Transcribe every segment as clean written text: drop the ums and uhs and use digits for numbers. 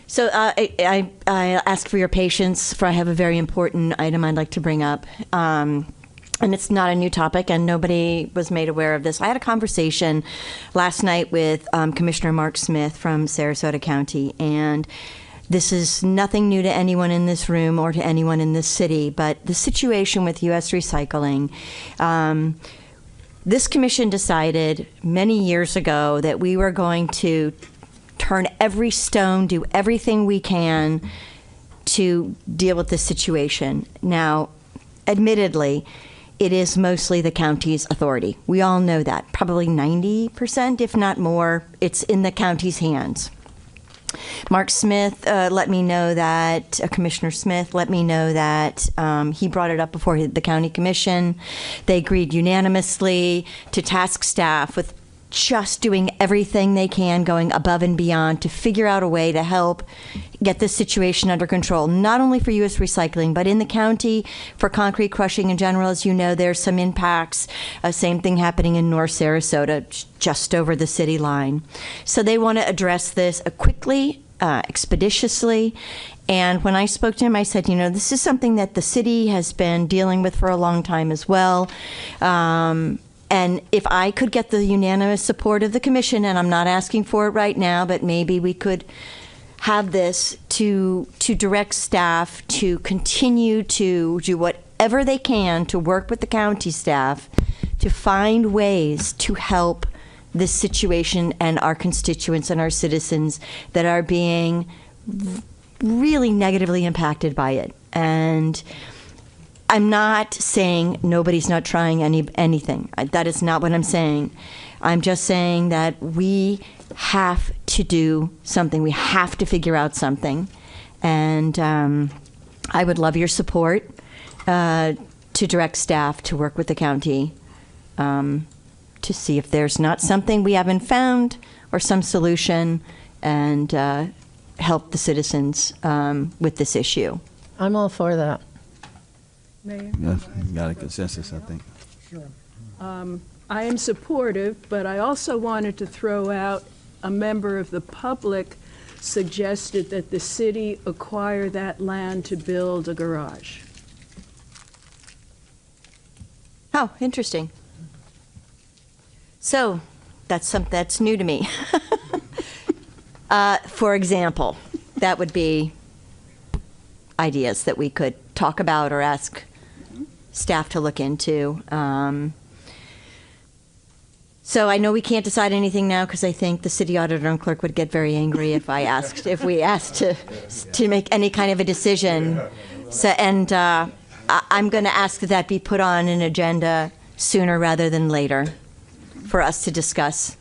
So I ask for your patience, for I have a very important item I'd like to bring up. And it's not a new topic, and nobody was made aware of this. I had a conversation last night with Commissioner Mark Smith from Sarasota County, and this is nothing new to anyone in this room or to anyone in this city, but the situation with U.S. Recycling, this commission decided many years ago that we were going to turn every stone, do everything we can to deal with this situation. Now, admittedly, it is mostly the county's authority. We all know that. Probably 90%, if not more, it's in the county's hands. Mark Smith let me know that, Commissioner Smith let me know that he brought it up before the county commission. They agreed unanimously to task staff with just doing everything they can, going above and beyond to figure out a way to help get this situation under control, not only for U.S. Recycling, but in the county for concrete crushing in general. As you know, there's some impacts. Same thing happening in North Sarasota, just over the city line. So they want to address this quickly, expeditiously. And when I spoke to him, I said, you know, this is something that the city has been dealing with for a long time as well. And if I could get the unanimous support of the commission, and I'm not asking for it right now, but maybe we could have this to direct staff to continue to do whatever they can to work with the county staff to find ways to help this situation and our constituents and our citizens that are being really negatively impacted by it. And I'm not saying nobody's not trying anything. That is not what I'm saying. I'm just saying that we have to do something. We have to figure out something. And I would love your support to direct staff to work with the county to see if there's not something we haven't found or some solution, and help the citizens with this issue. I'm all for that. Mayor? Yes, you got a consensus, I think. Sure. I am supportive, but I also wanted to throw out a member of the public suggested that the city acquire that land to build a garage. Oh, interesting. So that's new to me. For example, that would be ideas that we could talk about or ask staff to look into. So I know we can't decide anything now because I think the city auditor and clerk would get very angry if we asked to make any kind of a decision. So, and I'm going to ask that be put on an agenda sooner rather than later for us to discuss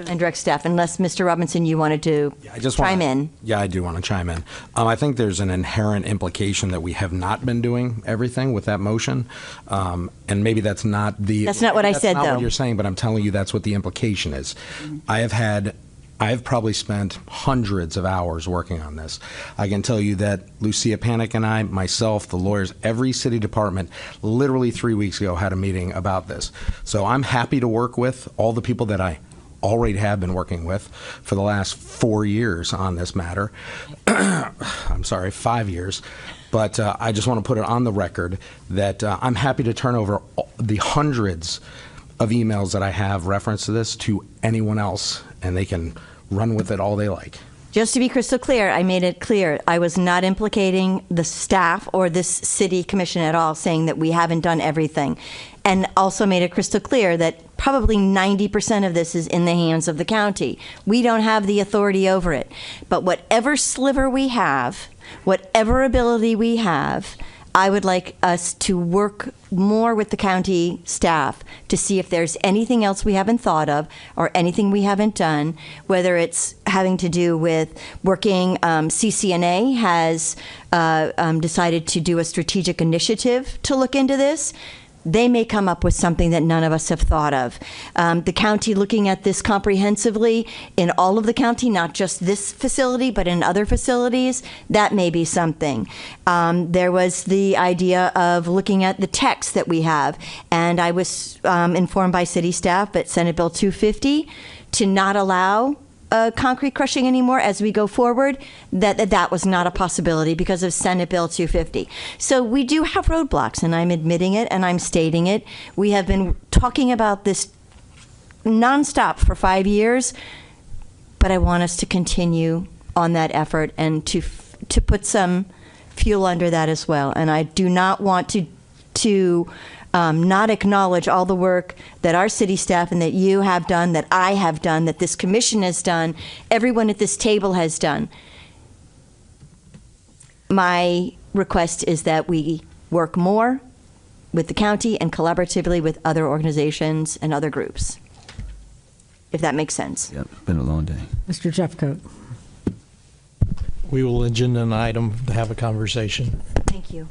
and direct staff, unless Mr. Robinson, you wanted to chime in. Yeah, I do want to chime in. I think there's an inherent implication that we have not been doing everything with that motion, and maybe that's not the. That's not what I said, though. That's not what you're saying, but I'm telling you that's what the implication is. Mm-hmm. I've probably spent hundreds of hours working on this. I can tell you that Lucia Panic and I, myself, the lawyers, every city department, literally 3 weeks ago had a meeting about this. So I'm happy to work with all the people that I already have been working with for the last 4 years on this matter. I'm sorry, 5 years. But I just want to put it on the record that I'm happy to turn over the hundreds of emails that I have reference to this to anyone else, and they can run with it all they like. Just to be crystal clear, I made it clear I was not implicating the staff or this city commission at all, saying that we haven't done everything. And also made it crystal clear that probably 90% of this is in the hands of the county. We don't have the authority over it. But whatever sliver we have, whatever ability we have, I would like us to work more with the county staff to see if there's anything else we haven't thought of or anything we haven't done, whether it's having to do with working. CCNA has decided to do a strategic initiative to look into this. They may come up with something that none of us have thought of. The county looking at this comprehensively in all of the county, not just this facility, but in other facilities, that may be something. There was the idea of looking at the text that we have, and I was informed by city staff, but Senate Bill 250, to not allow concrete crushing anymore as we go forward, that was not a possibility because of Senate Bill 250. So we do have roadblocks, and I'm admitting it and I'm stating it. We have been talking about this nonstop for 5 years, but I want us to continue on that effort and to put some fuel under that as well. And I do not want to not acknowledge all the work that our city staff and that you have done, that I have done, that this commission has done, everyone at this table has done. My request is that we work more with the county and collaboratively with other organizations and other groups, if that makes sense. Yep, it's been a long day. Mr. Jeffcoat. We will agenda an item to have a conversation. Thank you.